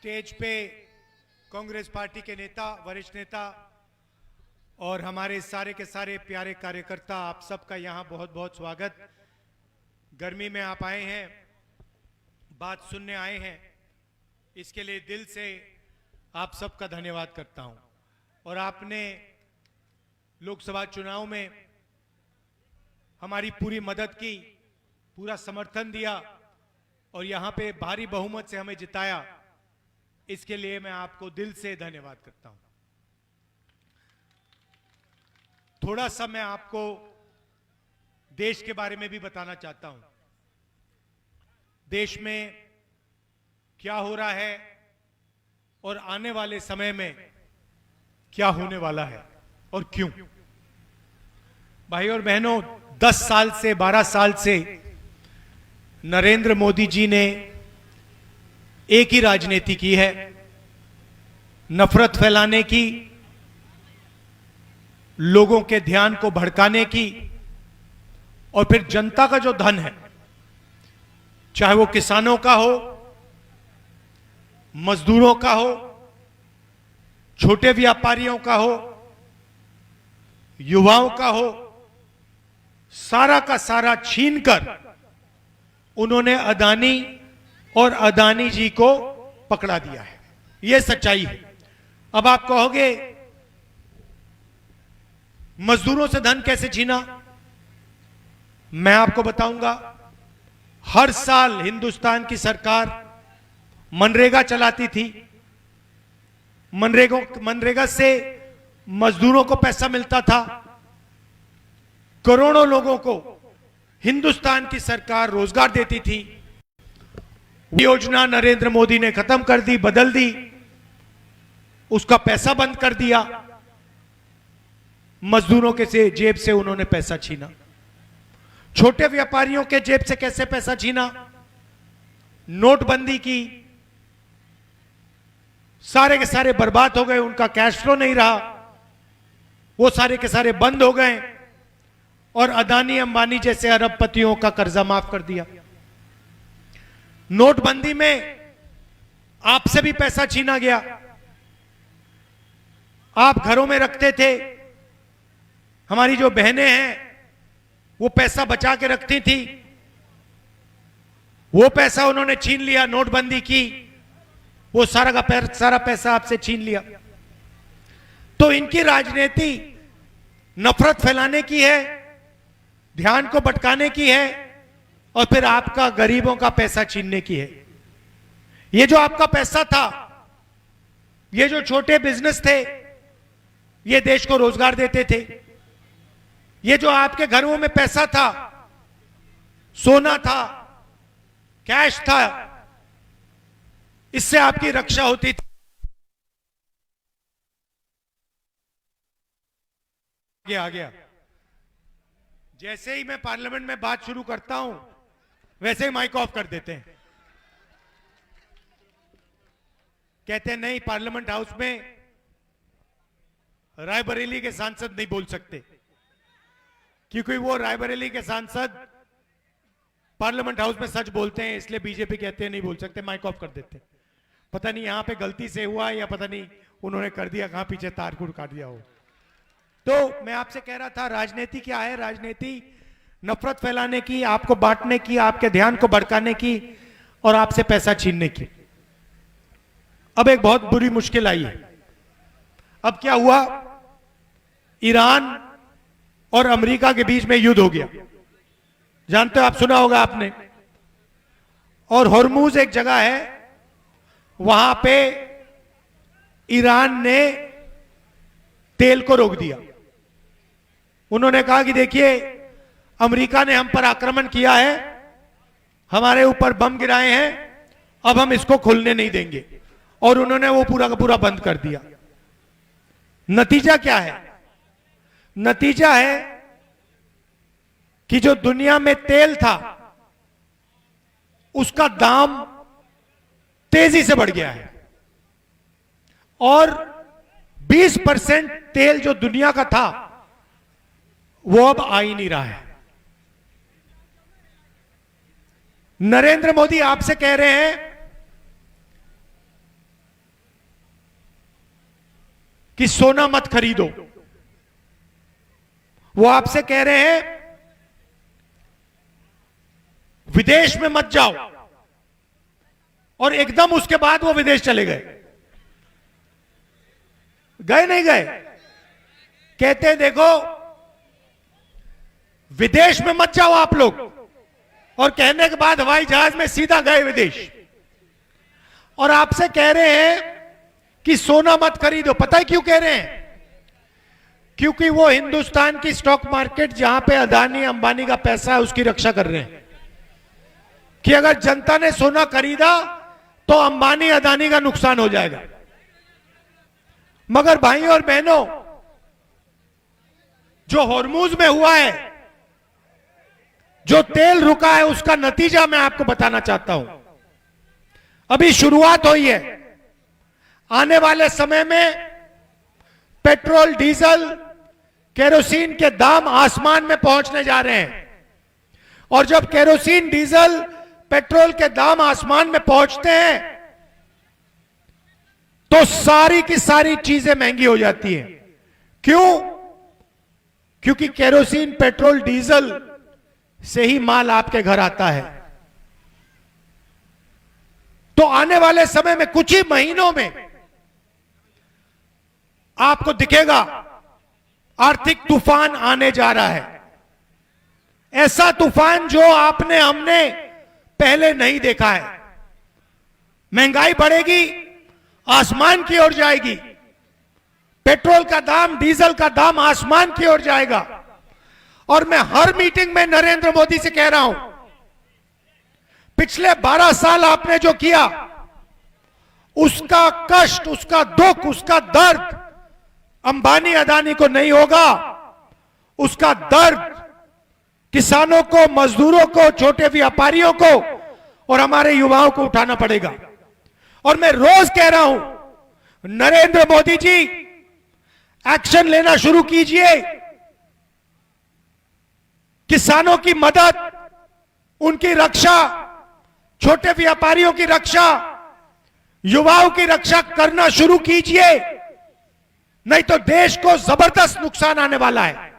Stage पे Congress party के नेता, वरिष्ठ नेता और हमारे सारे के सारे प्यारे कार्यकर्ता, आप सबका यहां बहुत बहुत स्वागत। गर्मी में आप आए हैं, बात सुनने आए हैं, इसके लिए दिल से आप सबका धन्यवाद करता हूं। और आपने लोकसभा चुनाव में हमारी पूरी मदद की, पूरा समर्थन दिया और यहां पे भारी बहुमत से हमें जिताया, इसके लिए मैं आपको दिल से धन्यवाद करता हूं। थोड़ा सा मैं आपको देश के बारे में भी बताना चाहता हूं। देश में क्या हो रहा है और आने वाले समय में क्या होने वाला है और क्यों। भाई और बहनों, 10 साल से 12 साल से नरेंद्र मोदी जी ने एक ही राजनीति की है, नफरत फैलाने की, लोगों के ध्यान को भड़काने की, और फिर जनता का जो धन है, चाहे वो किसानों का हो, मजदूरों का हो, छोटे व्यापारियों का हो, युवाओं का हो, सारा का सारा छीनकर उन्होंने अदानी और अदानी जी को पकड़ा दिया है। यह सच्चाई है। अब आप कहोगे मजदूरों से धन कैसे छीना? मैं आपको बताऊंगा। हर साल हिंदुस्तान की सरकार मनरेगा चलाती थी। मनरेगा से मजदूरों को पैसा मिलता था। करोड़ों लोगों को हिंदुस्तान की सरकार रोजगार देती थी। योजना नरेंद्र मोदी ने खत्म कर दी, बदल दी, उसका पैसा बंद कर दिया। मजदूरों के से जेब से उन्होंने पैसा छीना। छोटे व्यापारियों के जेब से कैसे पैसा छीना? नोटबंदी की, सारे के सारे बर्बाद हो गए, उनका कैश फ्लो नहीं रहा, वो सारे के सारे बंद हो गए और अदानी अंबानी जैसे अरबपतियों का कर्जा माफ कर दिया। नोटबंदी में आपसे भी पैसा छीना गया। आप घरों में रखते थे, हमारी जो बहनें हैं वो पैसा बचा के रखती थी, वो पैसा उन्होंने छीन लिया। नोटबंदी की, वो सारा का सारा पैसा आपसे छीन लिया। तो इनकी राजनीति नफरत फैलाने की है, ध्यान को भटकाने की है और फिर आपका गरीबों का पैसा छीनने की है। ये जो आपका पैसा था, ये जो छोटे बिजनेस थे, ये देश को रोजगार देते थे। ये जो आपके घरों में पैसा था, सोना था, कैश था, इससे आपकी रक्षा होती थी। आ गया। जैसे ही मैं पार्लियामेंट में बात शुरू करता हूं, वैसे ही माइक ऑफ कर देते हैं। कहते हैं नहीं, पार्लियामेंट हाउस में रायबरेली के सांसद नहीं बोल सकते, क्योंकि वो रायबरेली के सांसद पार्लियामेंट हाउस में सच बोलते हैं, इसलिए बीजेपी कहते हैं नहीं बोल सकते, माइक ऑफ कर देते हैं। पता नहीं यहां पे गलती से हुआ या पता नहीं उन्होंने कर दिया, कहां पीछे तार काट दिया हो। तो मैं आपसे कह रहा था, राजनीति क्या है? राजनीति नफरत फैलाने की, आपको बांटने की, आपके ध्यान को भड़काने की और आपसे पैसा छीनने की। अब एक बहुत बुरी मुश्किल आई है। अब क्या हुआ? ईरान और अमेरिका के बीच में युद्ध हो गया। जानते हो, आप सुना होगा आपने। और हॉर्मूज एक जगह है, वहां पे ईरान ने तेल को रोक दिया। उन्होंने कहा कि देखिए, अमेरिका ने हम पर आक्रमण किया है, हमारे ऊपर बम गिराए हैं, अब हम इसको खुलने नहीं देंगे। और उन्होंने वो पूरा का पूरा बंद कर दिया। नतीजा क्या है? नतीजा है कि जो दुनिया में तेल था, उसका दाम तेजी से बढ़ गया है और 20% तेल जो दुनिया का था, वो अब आ ही नहीं रहा है। नरेंद्र मोदी आपसे कह रहे हैं कि सोना मत खरीदो। वो आपसे कह रहे हैं विदेश में मत जाओ, और एकदम उसके बाद वो विदेश चले गए। गए नहीं गए? कहते हैं देखो विदेश में मत जाओ आप लोग, और कहने के बाद हवाई जहाज में सीधा गए विदेश। और आपसे कह रहे हैं कि सोना मत खरीदो। पता है क्यों कह रहे हैं? क्योंकि वो हिंदुस्तान की स्टॉक मार्केट जहां पे अदानी अंबानी का पैसा है उसकी रक्षा कर रहे हैं कि अगर जनता ने सोना खरीदा तो अंबानी अदानी का नुकसान हो जाएगा। मगर भाइयों और बहनों, जो हॉर्मूज में हुआ है, जो तेल रुका है, उसका नतीजा मैं आपको बताना चाहता हूं। अभी शुरुआत हुई है। आने वाले समय में पेट्रोल, डीजल, केरोसिन के दाम आसमान में पहुंचने जा रहे हैं। और जब केरोसिन, डीजल, पेट्रोल के दाम आसमान में पहुंचते हैं तो सारी की सारी चीजें महंगी हो जाती हैं। क्यों? क्योंकि केरोसिन, पेट्रोल, डीजल से ही माल आपके घर आता है। तो आने वाले समय में कुछ ही महीनों में आपको दिखेगा आर्थिक तूफान आने जा रहा है। ऐसा तूफान जो आपने, हमने पहले नहीं देखा है। महंगाई बढ़ेगी, आसमान की ओर जाएगी। पेट्रोल का दाम, डीजल का दाम आसमान की ओर जाएगा। और मैं हर मीटिंग में नरेंद्र मोदी से कह रहा हूं, पिछले 12 साल आपने जो किया, उसका कष्ट, उसका दुख, उसका दर्द अंबानी अदानी को नहीं होगा। उसका दर्द किसानों को, मजदूरों को, छोटे व्यापारियों को और हमारे युवाओं को उठाना पड़ेगा। और मैं रोज कह रहा हूं, नरेंद्र मोदी जी एक्शन लेना शुरू कीजिए। किसानों की मदद, उनकी रक्षा, छोटे व्यापारियों की रक्षा, युवाओं की रक्षा करना शुरू कीजिए, नहीं तो देश को जबरदस्त नुकसान आने वाला है।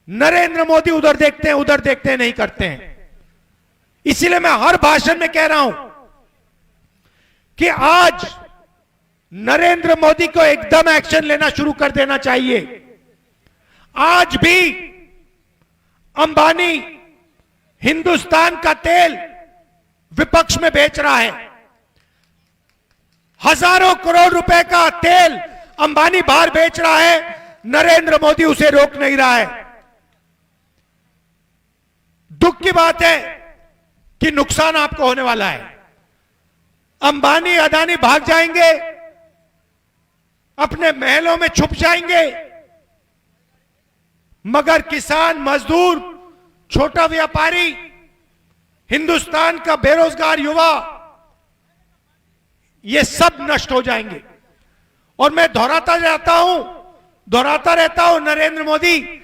नरेंद्र मोदी उधर देखते हैं, उधर देखते हैं, नहीं करते हैं। इसीलिए मैं हर भाषण में कह रहा हूं कि आज नरेंद्र मोदी को एकदम एक्शन लेना शुरू कर देना चाहिए। आज भी अंबानी हिंदुस्तान का तेल विपक्ष में बेच रहा है। हजारों करोड़ रुपए का तेल अंबानी बाहर बेच रहा है, नरेंद्र मोदी उसे रोक नहीं रहा है। दुख की बात है कि नुकसान आपको होने वाला है। अंबानी, अदानी भाग जाएंगे, अपने महलों में छुप जाएंगे, मगर किसान, मजदूर, छोटा व्यापारी, हिंदुस्तान का बेरोजगार युवा, ये सब नष्ट हो जाएंगे। और मैं दोहराता रहता हूं, नरेंद्र मोदी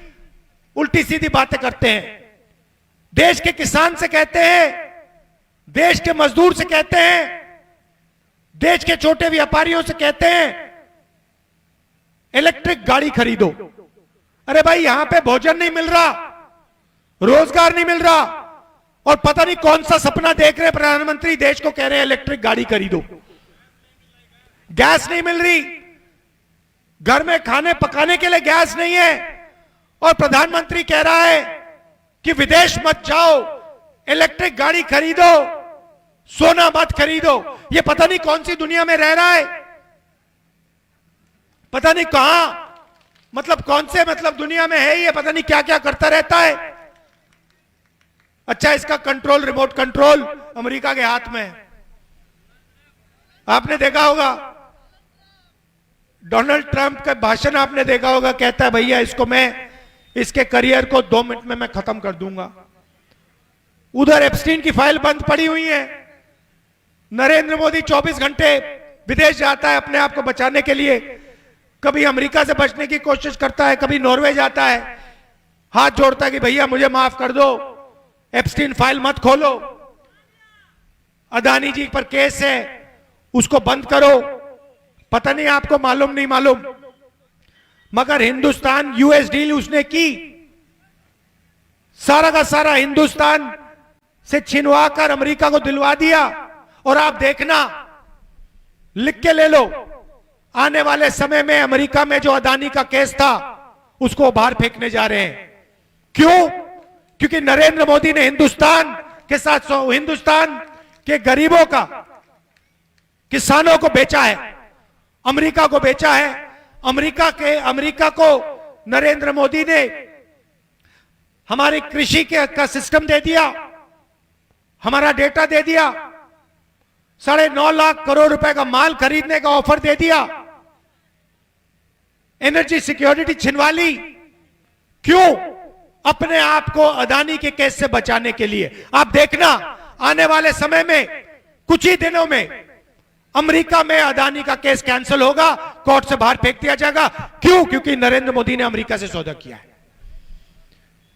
उल्टी सीधी बातें करते हैं। देश के किसान से कहते हैं, देश के मजदूर से कहते हैं, देश के छोटे व्यापारियों से कहते हैं इलेक्ट्रिक गाड़ी खरीदो। अरे भाई, यहां पे भोजन नहीं मिल रहा, रोजगार नहीं मिल रहा, और पता नहीं कौन सा सपना देख रहे प्रधानमंत्री, देश को कह रहे हैं इलेक्ट्रिक गाड़ी खरीदो। गैस नहीं मिल रही, घर में खाने पकाने के लिए गैस नहीं है, और प्रधानमंत्री कह रहा है कि विदेश मत जाओ, इलेक्ट्रिक गाड़ी खरीदो, सोना मत खरीदो। ये पता नहीं कौन सी दुनिया में रह रहा है, पता नहीं कहां, मतलब कौन से दुनिया में है ये, पता नहीं क्या क्या करता रहता है। अच्छा, इसका कंट्रोल, रिमोट कंट्रोल अमेरिका के हाथ में है। आपने देखा होगा डोनाल्ड ट्रंप का भाषण, आपने देखा होगा, कहता है भैया इसको मैं, इसके करियर को 2 मिनट में मैं खत्म कर दूंगा। उधर एप्स्टीन की फाइल बंद पड़ी हुई है। नरेंद्र मोदी 24 घंटे विदेश जाता है अपने आप को बचाने के लिए। कभी अमेरिका से बचने की कोशिश करता है, कभी नॉर्वे जाता है, हाथ जोड़ता है कि भैया मुझे माफ कर दो, एप्स्टीन फाइल मत खोलो, अदानी जी पर केस है, उसको बंद करो। पता नहीं आपको मालूम नहीं मालूम, मगर हिंदुस्तान यूएस डील उसने की, सारा का सारा हिंदुस्तान से छिनवा कर अमेरिका को दिलवा दिया। और आप देखना, लिख के ले लो, आने वाले समय में अमेरिका में जो अदानी का केस था उसको बाहर फेंकने जा रहे हैं। क्यों? क्योंकि नरेंद्र मोदी ने हिंदुस्तान के साथ हिंदुस्तान के गरीबों का, किसानों को बेचा है, अमेरिका को बेचा है। अमेरिका को नरेंद्र मोदी ने हमारी कृषि का सिस्टम दे दिया, हमारा डेटा दे दिया, 9.5 लाख करोड़ रुपए का माल खरीदने का ऑफर दे दिया, एनर्जी सिक्योरिटी छिनवा ली। क्यों? अपने आप को अदानी के केस से बचाने के लिए। आप देखना, आने वाले समय में कुछ ही दिनों में अमेरिका में अदानी का केस कैंसिल होगा, कोर्ट से बाहर फेंक दिया जाएगा। क्यों? क्योंकि नरेंद्र मोदी ने अमेरिका से सौदा किया है।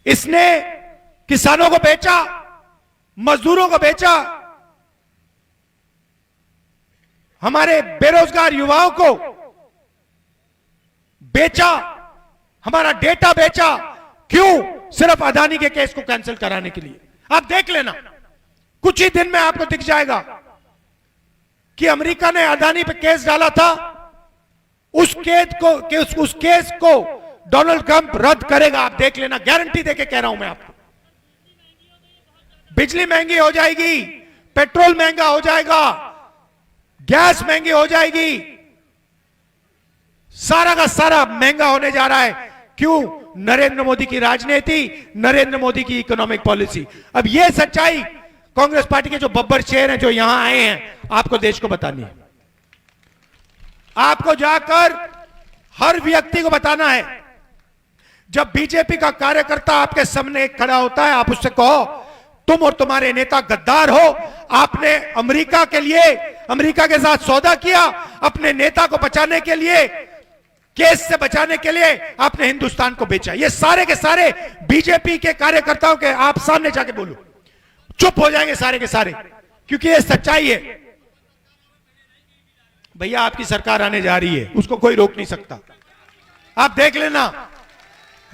इसने किसानों को बेचा, मजदूरों को बेचा, हमारे बेरोजगार युवाओं को बेचा, हमारा डेटा बेचा। क्यों? सिर्फ अदानी के केस को कैंसिल कराने के लिए। आप देख लेना, कुछ ही दिन में आपको दिख जाएगा कि अमेरिका ने अदानी पे केस डाला था, उस केस को डोनाल्ड ट्रंप रद्द करेगा। आप देख लेना, गारंटी देके कह रहा हूं मैं आपको। बिजली महंगी हो जाएगी, पेट्रोल महंगा हो जाएगा, गैस महंगी हो जाएगी, सारा का सारा महंगा होने जा रहा है। क्यों? नरेंद्र मोदी की राजनीति, नरेंद्र मोदी की इकोनॉमिक पॉलिसी। अब यह सच्चाई कांग्रेस पार्टी के जो बब्बर शेर हैं जो यहां आए हैं, आपको देश को बतानी है। आपको जाकर हर व्यक्ति को बताना है। जब बीजेपी का कार्यकर्ता आपके सामने खड़ा होता है, आप उससे कहो तुम और तुम्हारे नेता गद्दार हो, आपने अमेरिका के लिए, अमेरिका के साथ सौदा किया, अपने नेता को बचाने के लिए, केस से बचाने के लिए आपने हिंदुस्तान को बेचा। ये सारे के सारे बीजेपी के कार्यकर्ताओं के आप सामने जाके बोलो, चुप हो जाएंगे सारे के सारे, क्योंकि ये सच्चाई है। भैया आपकी सरकार आने जा रही है, उसको कोई रोक नहीं सकता। आप देख लेना,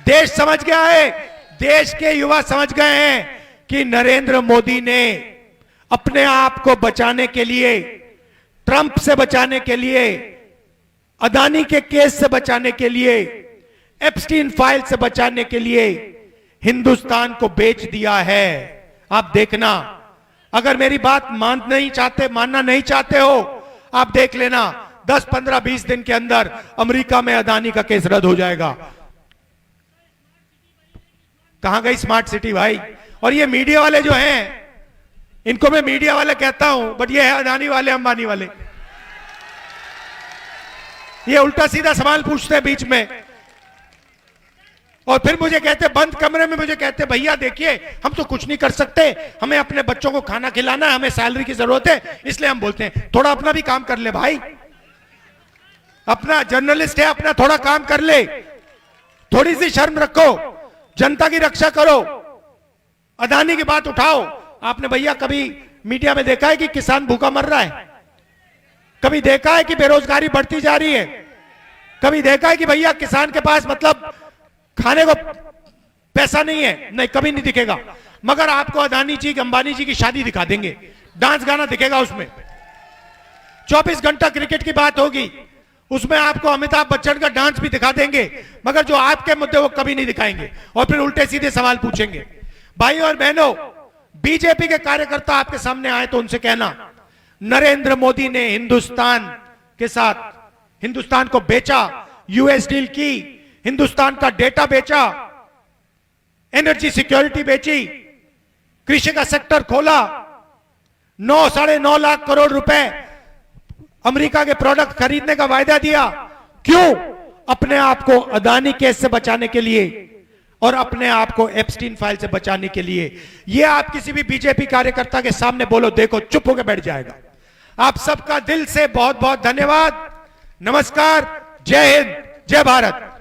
देश समझ गया है, देश के युवा समझ गए हैं कि नरेंद्र मोदी ने अपने आप को बचाने के लिए, ट्रंप से बचाने के लिए, अदानी के केस से बचाने के लिए, एप्स्टीन फाइल से बचाने के लिए हिंदुस्तान को बेच दिया है। आप देखना, अगर मेरी बात मानना नहीं चाहते हो, आप देख लेना 10, 15, 20 दिन के अंदर अमेरिका में अदानी का केस रद्द हो जाएगा। कहां गई स्मार्ट सिटी भाई? और ये मीडिया वाले जो हैं, इनको मैं मीडिया वाले कहता हूं, बट ये है अदानी वाले, अंबानी वाले। ये उल्टा सीधा सवाल पूछते हैं बीच में, और फिर मुझे कहते, बंद कमरे में मुझे कहते, भैया देखिए हम तो कुछ नहीं कर सकते, हमें अपने बच्चों को खाना खिलाना है, हमें सैलरी की जरूरत है, इसलिए हम बोलते हैं। थोड़ा अपना भी काम कर ले भाई, अपना जर्नलिस्ट है, अपना थोड़ा काम कर ले, थोड़ी सी शर्म रखो, जनता की रक्षा करो, अदानी की बात उठाओ। आपने भैया कभी मीडिया में देखा है कि किसान भूखा मर रहा है? कभी देखा है कि बेरोजगारी बढ़ती जा रही है? कभी देखा है कि भैया किसान के पास मतलब खाने को पैसा नहीं है? नहीं, कभी नहीं दिखेगा। मगर आपको अदानी जी, अंबानी जी की शादी दिखा देंगे, डांस गाना दिखेगा उसमें, 24 घंटा क्रिकेट की बात होगी, उसमें आपको अमिताभ बच्चन का डांस भी दिखा देंगे, मगर जो आपके मुद्दे वो कभी नहीं दिखाएंगे, और फिर उल्टे सीधे सवाल पूछेंगे। भाई और बहनों, बीजेपी के कार्यकर्ता आपके सामने आए तो उनसे कहना, नरेंद्र मोदी ने हिंदुस्तान के साथ हिंदुस्तान को बेचा, यूएस डील की, हिंदुस्तान का डेटा बेचा, एनर्जी सिक्योरिटी बेची, कृषि का सेक्टर खोला, 9-9.5 लाख करोड़ रुपए अमेरिका के प्रोडक्ट खरीदने का वायदा दिया। क्यों? अपने आप को अदानी केस से बचाने के लिए और अपने आप को एप्स्टीन फाइल से बचाने के लिए। यह आप किसी भी बीजेपी कार्यकर्ता के सामने बोलो, देखो चुप होकर बैठ जाएगा। आप सबका दिल से बहुत बहुत धन्यवाद। नमस्कार, जय हिंद, जय भारत।